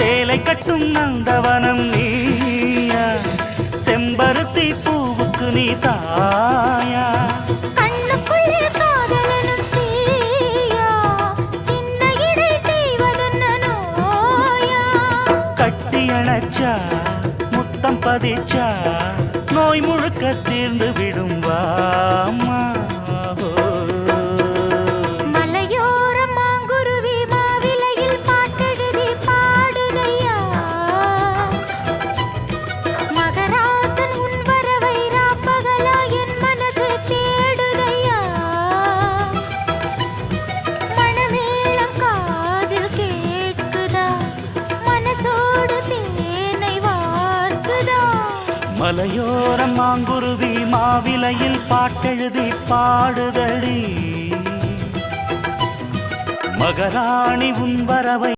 சேலை கட்டும் நந்தவனம் நீயா, செம்பருத்தி பூவுக்கு நீ தாயா. கண்ணுக்குள்ளே காதலனும் தீயா, சின்ன இடை செய்வதென்ன நோயா. கட்டி அணைச்சா முத்தம் பதிச்சா நோய் முழுக்க தீர்ந்து விடும் வாமா. மலையோரம் மாங்குருவி மாவிலையில் பாட்டெழுதி பாடுதையா, மகராசன் உன் வரவை ராப்பகலா என் மனசு தேடுதையா. மணமேளம் காதில் கேட்குதா, மனசோடு தேனை வார்க்குதா. மலையோரம் மாங்குருவி மாவிலையில் பாட்டெழுதி பாடுதடி, மகராணி உன் வரவை